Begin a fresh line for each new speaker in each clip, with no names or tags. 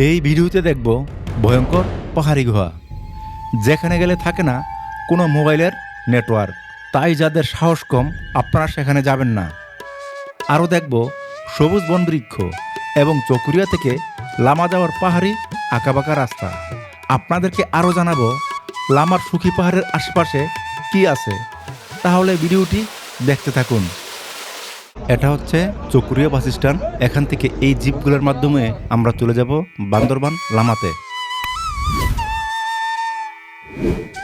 এই ভিডিওতে দেখব ভয়ঙ্কর পাহাড়ি গুহা, যেখানে গেলে থাকে না কোনো মোবাইলের নেটওয়ার্ক। তাই যাদের সাহস কম আপনারা সেখানে যাবেন না। আরও দেখব সবুজ বনবৃক্ষ এবং চকুরিয়া থেকে লামা যাওয়ার পাহাড়ি আঁকাবাঁকা রাস্তা। আপনাদেরকে আরও জানাবো লামার সুখী পাহাড়ের আশেপাশে কি আছে। তাহলে ভিডিওটি দেখতে থাকুন। এটা হচ্ছে চকুরিয়া বাস স্ট্যান্ড। এখান থেকে এই জিপগুলোর মাধ্যমে আমরা চলে যাব বান্দরবান লামাতে।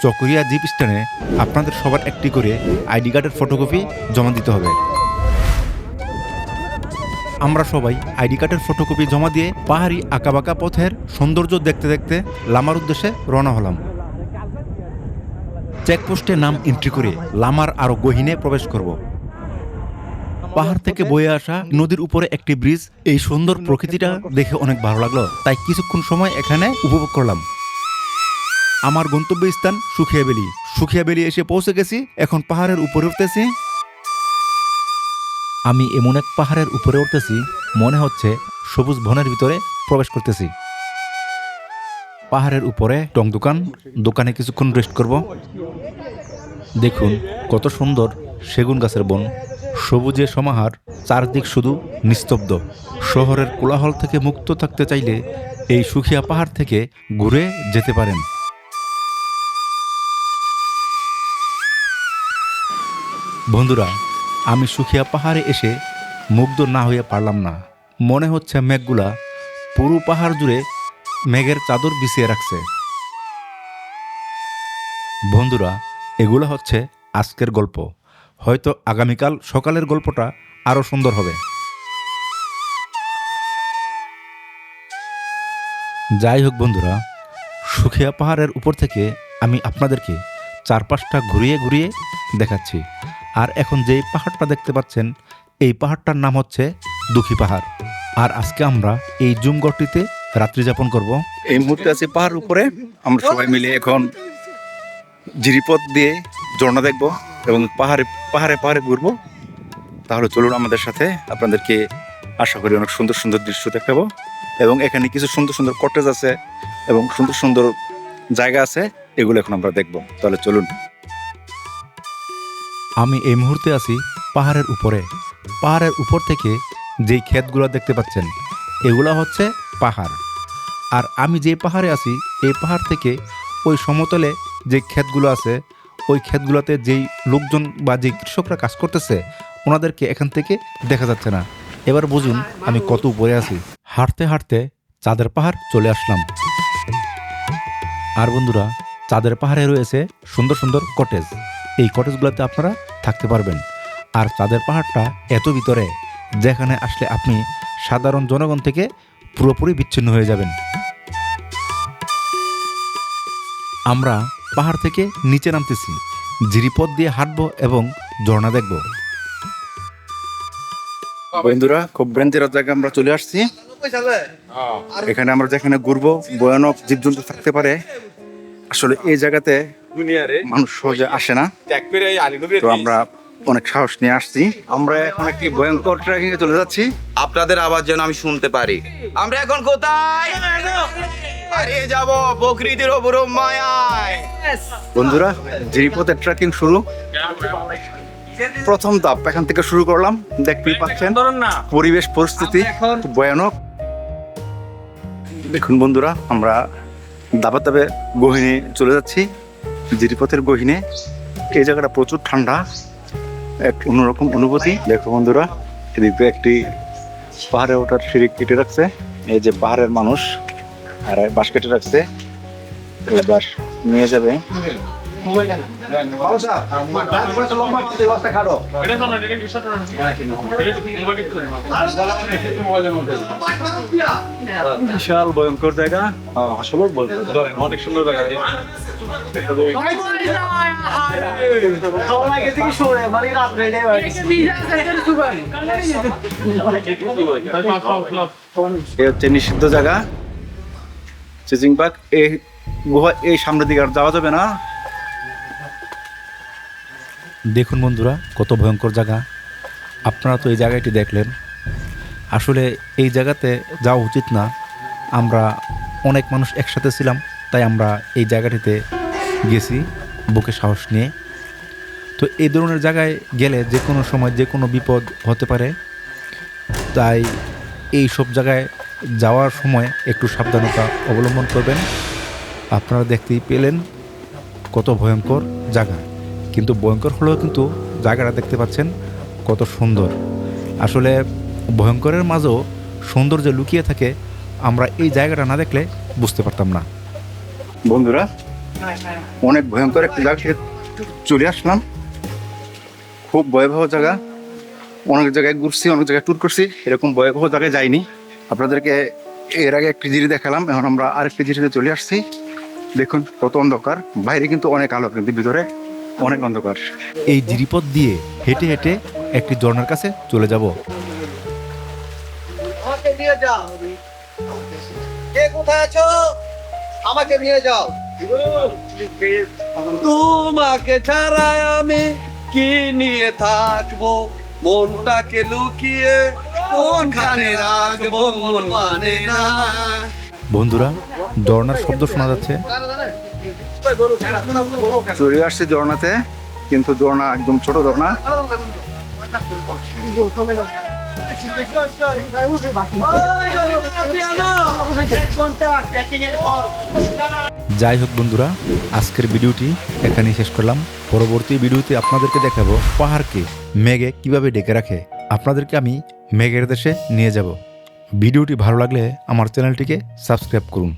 চকুরিয়া জিপ স্ট্যান্ডে আপনাদের সবার একটি করে আইডি কার্ডের ফটোকপি জমা দিতে হবে। আমরা সবাই আইডি কার্ডের ফটোকপি জমা দিয়ে পাহাড়ি আঁকাবাঁকা পথের সৌন্দর্য দেখতে দেখতে লামার উদ্দেশ্যে রওনা হলাম। চেকপোস্টে নাম এন্ট্রি করে লামার আরও গহীনে প্রবেশ করব। পাহাড় থেকে বয়ে আসা নদীর উপরে একটি ব্রিজ। এই সুন্দর প্রকৃতিটা দেখে অনেক ভালো লাগলো, তাই কিছুক্ষণ সময় এখানে উপভোগ করলাম। আমার গন্তব্যস্থান সুখিয়াবেলি। সুখিয়াবেলি এসে পৌঁছে গেছি। এখন পাহাড়ের উপরে উঠতেছি। আমি এমন এক পাহাড়ের উপরে উঠতেছি, মনে হচ্ছে সবুজ বনের ভিতরে প্রবেশ করতেছি। পাহাড়ের উপরে টং দোকানে কিছুক্ষণ রেস্ট করব। দেখুন কত সুন্দর সেগুন গাছের বন, সবুজে সমাহার, চারদিক শুধু নিস্তব্ধ। শহরের কোলাহল থেকে মুক্ত থাকতে চাইলে এই সুখিয়া পাহাড় থেকে ঘুরে যেতে পারেন। বন্ধুরা, আমি সুখিয়া পাহাড়ে এসে মুগ্ধ না হয়ে পারলাম না। মনে হচ্ছে মেঘগুলা পুরো পাহাড় জুড়ে মেঘের চাদর বিছিয়ে রাখছে। বন্ধুরা, এগুলো হচ্ছে আজকের গল্প। হয়তো আগামীকাল সকালের গল্পটা আরও সুন্দর হবে। যাই হোক বন্ধুরা, সুখিয়া পাহাড়ের উপর থেকে আমি আপনাদেরকে চারপাশটা ঘুরিয়ে ঘুরিয়ে দেখাচ্ছি। আর এখন যেই পাহাড়টা দেখতে পাচ্ছেন, এই পাহাড়টার নাম হচ্ছে দুঃখী পাহাড়। আর আজকে আমরা এই জুমগড়টিতে রাত্রি যাপন করব। এই মুহূর্তে আছি পাহাড়ের উপরে। আমরা সবাই মিলে এখন জিরিপথ দিয়ে ঝর্ণা দেখব এবং পাহাড়ে পাহাড়ে পাহাড়ে ঘুরবো। তাহলে চলুন আমাদের সাথে, আপনাদেরকে আশা করি অনেক সুন্দর সুন্দর দৃশ্য দেখাবো। এবং এখানে কিছু সুন্দর সুন্দর কটেজ আছে এবং সুন্দর সুন্দর জায়গা আছে, এগুলো এখন আমরা দেখব। তাহলে চলুন। আমি এই মুহূর্তে আছি পাহাড়ের উপরে। পাহাড়ের উপর থেকে যেই ক্ষেতগুলো দেখতে পাচ্ছেন, এগুলো হচ্ছে পাহাড়। আর আমি যে পাহাড়ে আছি, এই পাহাড় থেকে ওই সমতলে যে ক্ষেতগুলো আছে, ওই ক্ষেতগুলোতে যেই লোকজন বা যেই কৃষকরা কাজ করতেছে, ওনাদেরকে এখান থেকে দেখা যাচ্ছে না। এবার বুঝুন আমি কত উপরে আছি। হাঁটতে হাঁটতে চাঁদের পাহাড় চলে আসলাম। আর বন্ধুরা, চাঁদের পাহাড়ে রয়েছে সুন্দর সুন্দর কটেজ। এই কটেজগুলোতে আপনারা থাকতে পারবেন। আর চাঁদের পাহাড়টা এত ভিতরে, যেখানে আসলে আপনি সাধারণ জনগণ থেকে পুরোপুরি বিচ্ছিন্ন হয়ে যাবেন। আমরা পাহাড় থেকে নিচে নামতেছি, জিরিপথ দিয়ে হাঁটবো এবং ঝর্ণা দেখব। বন্ধুরা, খুব ভ্রান্তির জায়গায় আমরা চলে আসছি। এখানে আমরা যেখানে ঘুরবো, ভয়ানক জীবজন্তু থাকতে পারে। আসলে এই জায়গাতে মানুষ সহজে আসে না, তো আমরা অনেক সাহস নিয়ে আসছি। আমরা এখন একটি ভয়ঙ্কর ট্রেকিং এ চলে যাচ্ছি।
আপনাদের আওয়াজ যেন আমি শুনতে পারি। আমরা এখন কোথায় হারিয়ে যাব প্রকৃতির অপরূপ মায়ায়।
বন্ধুরা, জিরিপথের ট্রেকিং শুরু। প্রথম ধাপ এখান থেকে শুরু করলাম। দেখতেই পাচ্ছেন পরিবেশ পরিস্থিতি খুব ভয়ানক। দেখুন বন্ধুরা, আমরা ধাপে ধাপে গহীনে চলে যাচ্ছি। জিরিপথের গহীনে এই জায়গাটা প্রচুর ঠান্ডা, এক অন্যরকম অনুভূতি। দেখো বন্ধুরা, এদিকে একটি পাহাড়ে ওঠার সিঁড়ি কেটে রাখছে। এই যে পাহাড়ের মানুষ আর বাঁশ কেটে রাখছে, এই বাঁশ নিয়ে যাবে। বিশাল ভয়ঙ্কর জায়গা, আসলে অনেক সুন্দর জায়গা। হচ্ছে নিষিদ্ধ জায়গা চিচিং পার্ক। এই গুহা এই সামনের দিকে আর যাওয়া যাবে না। দেখুন বন্ধুরা, কত ভয়ঙ্কর জায়গা। আপনারা তো এই জায়গাটি দেখলেন। আসলে এই জায়গাতে যাওয়া উচিত না। আমরা অনেক মানুষ একসাথে ছিলাম, তাই আমরা এই জায়গাটিতে গেছি বুকে সাহস নিয়ে। তো এই ধরনের জায়গায় গেলে যে কোনো সময় যে কোনো বিপদ হতে পারে, তাই এই সব জায়গায় যাওয়ার সময় একটু সাবধানতা অবলম্বন করবেন। আপনারা দেখতেই পেলেন কত ভয়ঙ্কর জায়গা, কিন্তু ভয়ঙ্কর হলেও কিন্তু জায়গাটা দেখতে পাচ্ছেন কত সুন্দর। আসলে ভয়ঙ্করের মাঝেও সৌন্দর্য লুকিয়ে থাকে, আমরা এই জায়গাটা না দেখলে বুঝতে পারতাম না।
বন্ধুরা, অনেক ভয়ঙ্কর একটা জায়গা থেকে চলে আসলাম। খুব ভয়াবহ জায়গা। অনেক জায়গায় ঘুরছি, অনেক জায়গায় ট্যুর করছি, এরকম ভয়াবহ জায়গায় যাইনি। আপনাদেরকে এর আগে একটি জিনিস দেখালাম, এখন আমরা আরেকটি জিনিসে চলে আসছি। দেখুন কত অন্ধকার, বাইরে কিন্তু অনেক আলো, কিন্তু ভিতরে অনেক অন্ধকার।
এই জিরিপথ দিয়ে হেঁটে হেঁটে একটি ঝর্ণার কাছে চলে যাব।
আমাকে নিয়ে যাও। কে কোথায় আছো? আমাকে নিয়ে যাও। তোমাকে ছাড়া আমি কি নিয়ে থাকবো? মনটাকে লুকিয়ে কোনখানে রাখবো? মন মানে না।
বন্ধুরা, ঝর্ণার শব্দ শোনা যাচ্ছে।
চলে আসছি ঝর্ণাতে, কিন্তু ঝর্ণা একদম ছোট ঝর্ণা।
যাই হোক বন্ধুরা, আজকের ভিডিওটি এখানেই শেষ করলাম। পরবর্তী ভিডিওতে আপনাদেরকে দেখাবো পাহাড়কে মেঘে কিভাবে ডেকে রাখে। আপনাদেরকে আমি মেঘের দেশে নিয়ে যাব। ভিডিওটি ভালো লাগলে আমার চ্যানেলটিকে সাবস্ক্রাইব করুন।